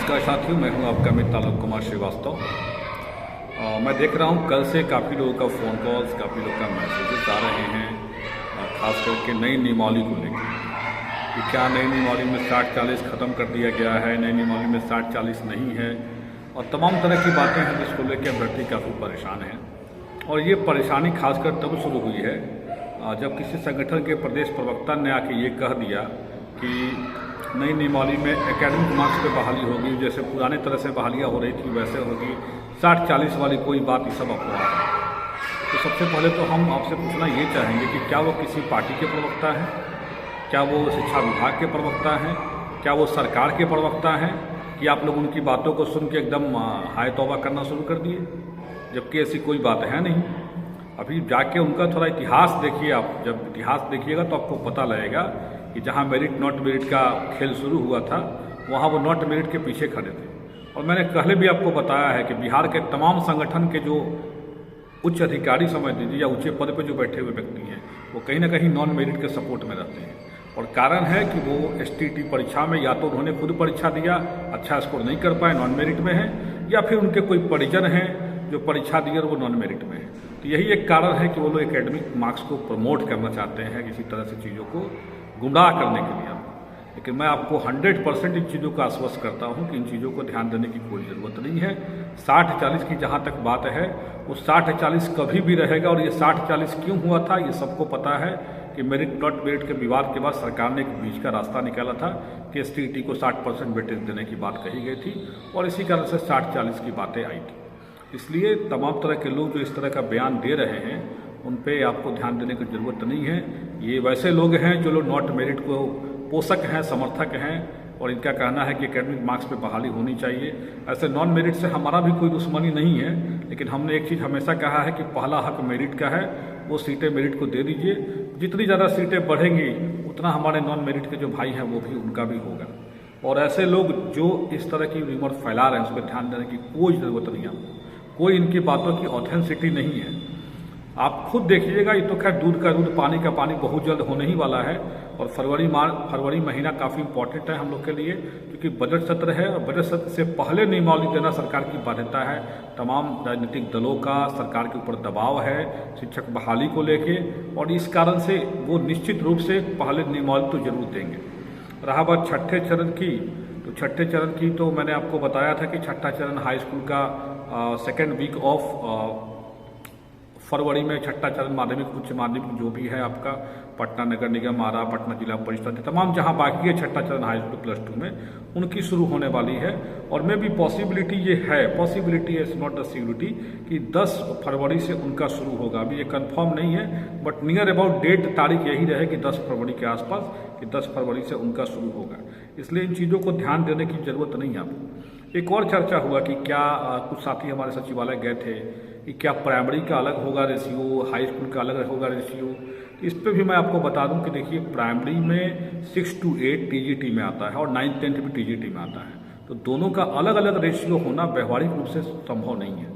नमस्कार साथियों, मैं हूं आपका मित्र आलोक कुमार श्रीवास्तव। मैं देख रहा हूं कल से काफ़ी लोगों का फ़ोन कॉल्स, काफ़ी लोगों का मैसेजेस आ रहे हैं, खास करके नई नियमावली को लेकर कि क्या नई नियमावली में 60-40 ख़त्म कर दिया गया है, नई नियमावली में 60-40 नहीं है, और तमाम तरह की बातें हैं जिसको लेकर अभ्यर्थी काफ़ी परेशान हैं। और ये परेशानी खासकर तब शुरू हुई है जब किसी संगठन के प्रदेश प्रवक्ता ने आके ये कह दिया कि नई नियमावली में एकेडमिक मार्क्स पे बहाली होगी, जैसे पुराने तरह से बहालियाँ हो रही थी वैसे होगी, 60-40 वाली कोई बात, ये सब अफवाह है। तो सबसे पहले तो हम आपसे पूछना ये चाहेंगे कि क्या वो किसी पार्टी के प्रवक्ता हैं, क्या वो शिक्षा विभाग के प्रवक्ता हैं, क्या वो सरकार के प्रवक्ता हैं, कि आप लोग उनकी बातों को सुन के एकदम हाय तौबा करना शुरू कर दिए, जबकि ऐसी कोई बात है नहीं। अभी जाके उनका थोड़ा इतिहास देखिए। आप जब इतिहास देखिएगा तो आपको पता लगेगा कि जहाँ मेरिट नॉट मेरिट का खेल शुरू हुआ था वहाँ वो नॉट मेरिट के पीछे खड़े थे। और मैंने पहले भी आपको बताया है कि बिहार के तमाम संगठन के जो उच्च अधिकारी समझ लीजिए या ऊंचे पद पर जो बैठे हुए व्यक्ति हैं वो कहीं ना कहीं नॉन मेरिट के सपोर्ट में रहते हैं। और कारण है कि वो STT परीक्षा में या तो उन्होंने खुद परीक्षा दिया, अच्छा स्कोर नहीं कर पाए, नॉन मेरिट में है, या फिर उनके कोई परिजन हैं जो परीक्षा दिए और वो नॉन मेरिट में है। तो यही एक कारण है कि वो लोग एकेडमिक मार्क्स को प्रमोट करना चाहते हैं, किसी तरह से चीज़ों को गुमराह करने के लिए। लेकिन मैं आपको 100% इन चीज़ों का आश्वस्त करता हूं कि इन चीज़ों को ध्यान देने की कोई ज़रूरत नहीं है। 60-40 की जहां तक बात है, वो 60-40 कभी भी रहेगा। और ये 60-40 क्यों हुआ था ये सबको पता है कि मेरिट नॉट मेरिट के विवाद के बाद सरकार ने एक बीच का रास्ता निकाला था कि STT को 60% वेटेज देने की बात कही गई थी, और इसी कारण से 60-40 की बातें आई थी। इसलिए तमाम तरह के लोग जो इस तरह का बयान दे रहे हैं उन पे आपको ध्यान देने की ज़रूरत नहीं है। ये वैसे लोग हैं जो लोग नॉट मेरिट को पोषक हैं, समर्थक हैं, और इनका कहना है कि एकेडमिक मार्क्स पे बहाली होनी चाहिए। ऐसे नॉन मेरिट से हमारा भी कोई दुश्मनी नहीं है, लेकिन हमने एक चीज़ हमेशा कहा है कि पहला हक मेरिट का है, वो सीटें मेरिट को दे दीजिए। जितनी ज़्यादा सीटें बढ़ेंगी उतना हमारे नॉन मेरिट के जो भाई हैं वो भी, उनका भी होगा। और ऐसे लोग जो इस तरह की रिमोट फैला रहे हैं उस पर ध्यान देने की कोई ज़रूरत नहीं है आपको। कोई इनकी बातों की ऑथेंटिसिटी नहीं है। आप खुद देखिएगा, ये तो खैर दूध का दूध पानी का पानी बहुत जल्द होने ही वाला है। और फरवरी महीना काफ़ी इंपॉर्टेंट है हम लोग के लिए, क्योंकि बजट सत्र है, और बजट सत्र से पहले नियमावली देना सरकार की बाध्यता है। तमाम राजनीतिक दलों का सरकार के ऊपर दबाव है शिक्षक बहाली को लेके, और इस कारण से वो निश्चित रूप से पहले नियमावली तो जरूर देंगे। रहा बात छठे चरण की, तो छठे चरण की तो मैंने आपको बताया था कि छठा चरण हाई स्कूल का सेकेंड वीक ऑफ फरवरी में छठा चरण माध्यमिक उच्च माध्यमिक जो भी है आपका पटना नगर निगम, आरा, पटना जिला परिषद, तमाम जहां बाकी है छठा चरण हाई स्कूल +2 में, उनकी शुरू होने वाली है। और में भी पॉसिबिलिटी ये है, possibility is not the security, कि 10 फरवरी से उनका शुरू होगा। अभी ये कंफर्म नहीं है, बट नियर अबाउट डेट तारीख यही रहे कि 10 फरवरी के आसपास, कि 10 फरवरी से उनका शुरू होगा। इसलिए इन चीज़ों को ध्यान देने की जरूरत नहीं है आपको। एक और चर्चा हुआ कि क्या कुछ साथी हमारे सचिवालय गए थे कि क्या प्राइमरी का अलग होगा रेशियो, हाई स्कूल का अलग होगा रेशियो। इस पे भी मैं आपको बता दूं कि देखिए, प्राइमरी में 6 to 8 TGT में आता है और 9th-10th भी TGT में आता है। तो दोनों का अलग अलग रेशियो होना व्यवहारिक रूप से संभव नहीं है।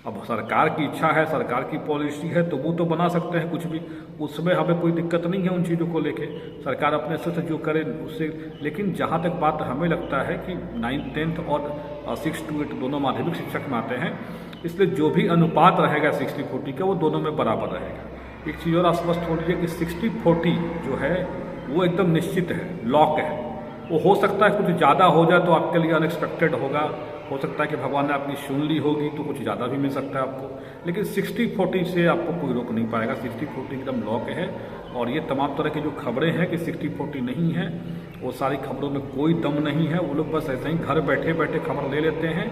अब सरकार की इच्छा है, सरकार की पॉलिसी है, तो वो तो बना सकते हैं कुछ भी, उसमें हमें कोई दिक्कत नहीं है उन चीज़ों को लेके। सरकार अपने से जो करे उससे, लेकिन जहाँ तक बात हमें लगता है कि 9th-10th और 6 to 8 दोनों माध्यमिक शिक्षक में आते हैं, इसलिए जो भी अनुपात रहेगा 60-40 का वो दोनों में बराबर रहेगा। एक चीज़ और आश्वस्त हो रही है कि 60-40 जो है वो एकदम निश्चित है, लॉक है। वो हो सकता है कुछ ज़्यादा हो जाए तो आपके लिए अनएक्सपेक्टेड होगा, हो सकता है कि भगवान ने आपकी सुन ली होगी तो कुछ ज़्यादा भी मिल सकता है आपको, लेकिन 60-40 से आपको कोई रोक नहीं पाएगा। 60-40 एकदम लॉक है। और ये तमाम तरह की जो खबरें हैं कि 60-40 नहीं है, वो सारी खबरों में कोई दम नहीं है। वो लोग बस ऐसे ही घर बैठे बैठे खबर ले लेते हैं,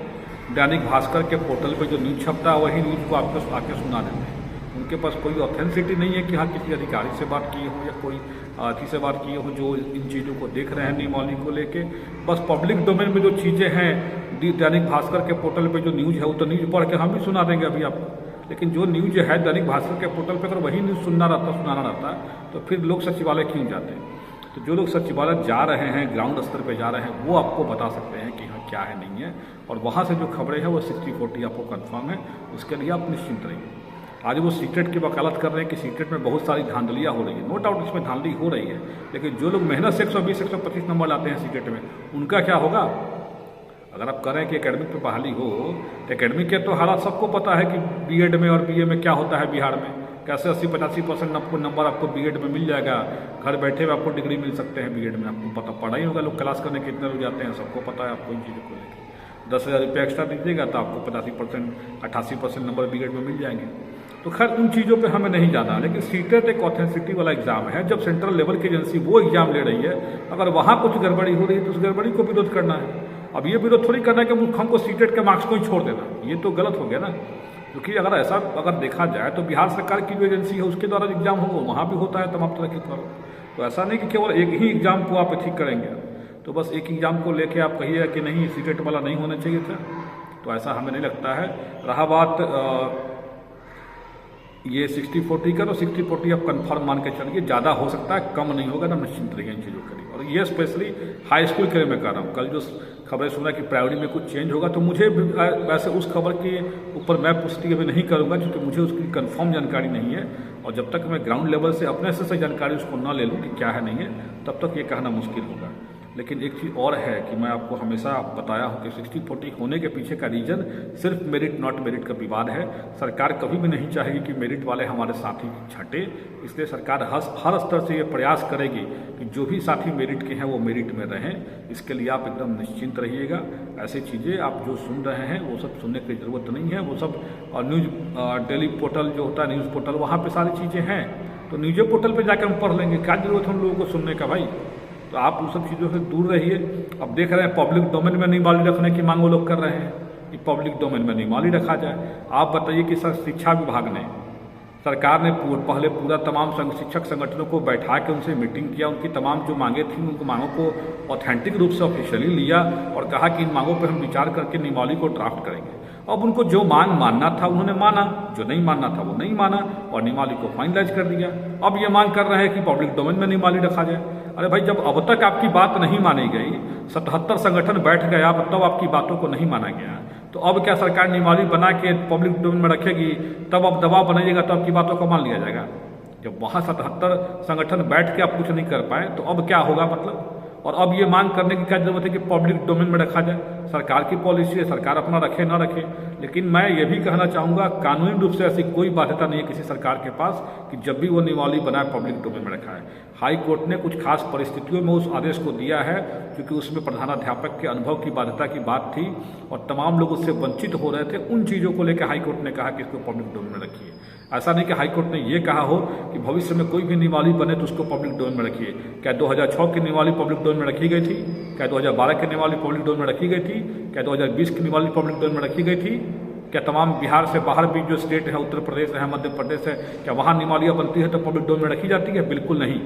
दैनिक भास्कर के पोर्टल पे जो न्यूज़ छपता है वही न्यूज़ को आपको आके सुना देते हैं। उनके पास कोई ऑथेंटिसिटी नहीं है कि हाँ किसी अधिकारी से बात किए हो या कोई अथी से बात किए हो जो इन चीज़ों को देख रहे हैं नियमावली को लेके। बस पब्लिक डोमेन में जो चीज़ें हैं, दैनिक भास्कर के पोर्टल पे जो न्यूज़ है वो तो न्यूज़ पढ़ के हम भी सुना देंगे अभी आपको, लेकिन जो न्यूज़ है दैनिक भास्कर के पोर्टल पर अगर वही न्यूज़ सुनाना रहता तो फिर लोग सचिवालय क्यों जाते हैं। तो जो लोग सचिवालय जा रहे हैं, ग्राउंड स्तर पे जा रहे हैं, वो आपको बता सकते हैं कि हाँ क्या है नहीं है। और वहाँ से जो खबरें हैं वो 60-40 आपको कंफर्म है, उसके लिए आप निश्चिंत रहिए। आज वो सीक्रेट की वकालत कर रहे हैं कि सीक्रेट में बहुत सारी धांधलियाँ हो रही है। नो डाउट इसमें धांधली हो रही है, लेकिन जो लोग मेहनत से 120-125 नंबर लाते हैं सीक्रेट में, उनका क्या होगा? अगर आप कह रहे हैं कि एकेडमिक पे बहाली हो, तो एकेडमिक के तो हालात सबको पता है कि बीएड में और बीए में क्या होता है बिहार में, कैसे 80-85% आपको नंबर आपको बीएड में मिल जाएगा, घर बैठे हुए आपको डिग्री मिल सकते हैं बीएड में। आपको पता पड़ा ही होगा, लोग क्लास करने कितने लोग जाते हैं, सबको पता है आपको इन चीज़ों को लेकर। 10,000 रुपया एक्स्ट्रा दीजिएगा तो आपको 85% 88% नंबर बीएड में मिल जाएंगे। तो खैर उन चीज़ों पे हमें नहीं जाना, लेकिन सीटेट एक ऑथेंटिसिटी वाला एग्जाम है। जब सेंट्रल लेवल की एजेंसी वो एग्जाम ले रही है, अगर वहाँ कुछ गड़बड़ी हो रही है तो उस गड़बड़ी को विरोध करना है। अब ये विरोध थोड़ी करना है कि हमको सीटेट के मार्क्स को ही छोड़ देना, ये तो गलत हो गया ना। क्योंकि अगर देखा जाए तो बिहार सरकार की जो एजेंसी है उसके द्वारा एग्जाम हो, वहाँ भी होता है तमाम तरह के फर्क। तो ऐसा नहीं कि केवल एक ही एग्जाम को आप ठीक करेंगे, तो बस एक एग्जाम को लेके आप कहिए कि नहीं सीटेट वाला नहीं होना चाहिए था, तो ऐसा हमें नहीं लगता है। रहा बात ये 60-40 का, तो 60-40 आप कन्फर्म मान के चलिए, ज़्यादा हो सकता है, कम नहीं होगा ना, निश्चिंत रहिए इन चीज़ों के लिए। और ये स्पेशली हाई स्कूल के लिए मैं कह रहा हूँ। कल जो खबरें सुना कि प्राइमरी में कुछ चेंज होगा, तो मुझे वैसे उस खबर के ऊपर मैं पुष्टि अभी नहीं करूँगा, क्योंकि मुझे उसकी कंफर्म जानकारी नहीं है। और जब तक मैं ग्राउंड लेवल से अपने से जानकारी उसको ना ले लूँ कि क्या है नहीं है, तब तक ये कहना मुश्किल होगा। लेकिन एक चीज़ और है कि मैं आपको हमेशा बताया हूँ कि 60-40 होने के पीछे का रीज़न सिर्फ मेरिट नॉट मेरिट का विवाद है। सरकार कभी भी नहीं चाहेगी कि मेरिट वाले हमारे साथी छटे, इसलिए सरकार हर स्तर से ये प्रयास करेगी कि जो भी साथी मेरिट के हैं वो मेरिट में रहें। इसके लिए आप एकदम निश्चिंत रहिएगा। ऐसी चीज़ें आप जो सुन रहे हैं वो सब सुनने की ज़रूरत नहीं है। वो सब न्यूज़ डेली पोर्टल जो होता है न्यूज़ पोर्टल, वहाँ पर सारी चीज़ें हैं, तो न्यूज़ पोर्टल पर जाकर हम पढ़ लेंगे। क्या जरूरत है उन लोगों को सुनने का भाई? तो आप उन सब चीज़ों से दूर रहिए। अब देख रहे हैं पब्लिक डोमेन में नियमावली रखने की मांग वो लोग कर रहे हैं कि पब्लिक डोमेन में नियमावली रखा जाए। आप बताइए कि सर शिक्षा विभाग ने, सरकार ने पहले पूरा तमाम शिक्षक संगठनों को बैठा के उनसे मीटिंग किया, उनकी तमाम जो मांगे थी उनको मांगों को ऑथेंटिक रूप से ऑफिशियली लिया और कहा कि इन मांगों पर हम विचार करके नियमावली को ड्राफ्ट करेंगे। अब उनको जो मांग मानना था उन्होंने माना, जो नहीं मानना था वो नहीं माना और नियमावली को फाइनलाइज कर दिया। अब ये मांग कर रहे हैं कि पब्लिक डोमेन में नियमावली रखा जाए। अरे भाई, जब अब तक आपकी बात नहीं मानी गई, 77 संगठन बैठ गया तब आपकी बातों को नहीं माना गया, तो अब क्या सरकार नियमावली बना के पब्लिक डोमेन में रखेगी, तब अब दबाव बनाइएगा तो आपकी बातों को मान लिया जाएगा? जब वहाँ 77 संगठन बैठ के आप कुछ नहीं कर पाए तो अब क्या होगा मतलब? और अब ये मांग करने की क्या जरूरत है कि पब्लिक डोमेन में रखा जाए? सरकार की पॉलिसी है, सरकार अपना रखे ना रखे। लेकिन मैं ये भी कहना चाहूँगा, कानूनी रूप से ऐसी कोई बाध्यता नहीं है किसी सरकार के पास कि जब भी वो नियमावली बनाए पब्लिक डोमेन में रखा है। हाई कोर्ट ने कुछ खास परिस्थितियों में उस आदेश को दिया है, क्योंकि उसमें प्रधानाध्यापक के अनुभव की बाध्यता की बात थी और तमाम लोग उससे वंचित हो रहे थे। उन चीज़ों को लेकर हाई कोर्ट ने कहा कि इसको पब्लिक डोमेन में रखिए। ऐसा नहीं कि हाई कोर्ट ने ये कहा हो कि भविष्य में कोई भी नियमावली बने तो उसको पब्लिक डोमेन में रखिए। क्या 2006 की नियमावली पब्लिक डोमेन में रखी गई थी? क्या 2012 की नियमावली पब्लिक डोमेन में रखी गई थी? क्या 2020 की नियमावली पब्लिक डोमेन में रखी गई थी? क्या तमाम बिहार से बाहर भी जो स्टेट है, उत्तर प्रदेश है, मध्य प्रदेश है, क्या वहाँ नियमावलियाँ बनती है तो पब्लिक डोमेन में रखी जाती है? बिल्कुल नहीं।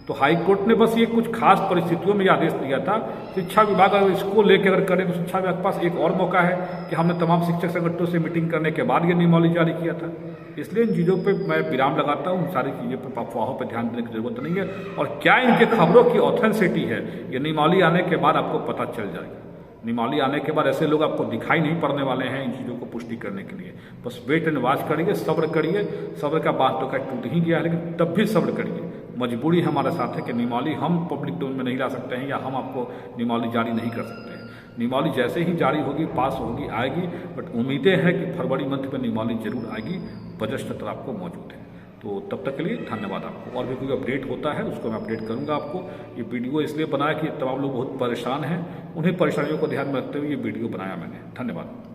तो हाई कोर्ट ने बस ये कुछ खास परिस्थितियों में आदेश दिया था। शिक्षा विभाग अगर इसको लेकर अगर करे तो शिक्षा विभाग के पास एक और मौका है कि हमने तमाम शिक्षक संगठनों से मीटिंग करने के बाद ये नियमावली जारी किया था। इसलिए इन चीज़ों पे मैं विराम लगाता हूँ। सारी चीज़ों पर अफवाहों पर ध्यान देने की जरूरत नहीं है। और क्या इनके खबरों की ऑथेंटिसिटी है, ये नियमावली आने के बाद आपको पता चल जाएगा। नियमावली आने के बाद ऐसे लोग आपको दिखाई नहीं पड़ने वाले हैं इन चीज़ों को पुष्टि करने के लिए। बस वेट एंड वॉच करिए, सब्र करिए। सब्र का बात तो क्या टूट ही गया है, लेकिन तब भी सब्र करिए। मजबूरी हमारे साथ है कि नियमावली हम पब्लिक डोमेन में नहीं ला सकते हैं या हम आपको नियमावली जारी नहीं कर सकते हैं। नियमावली जैसे ही जारी होगी, पास होगी, आएगी, बट उम्मीदें हैं कि फरवरी मंथ में नियमावली जरूर आएगी। बजट सत्र आपको मौजूद है। तो तब तक के लिए धन्यवाद आपको। और भी कोई अपडेट होता है उसको मैं अपडेट करूंगा आपको। ये वीडियो इसलिए बनाया कि तमाम लोग बहुत परेशान हैं, उन्हीं परेशानियों को ध्यान में रखते हुए ये वीडियो बनाया मैंने। धन्यवाद।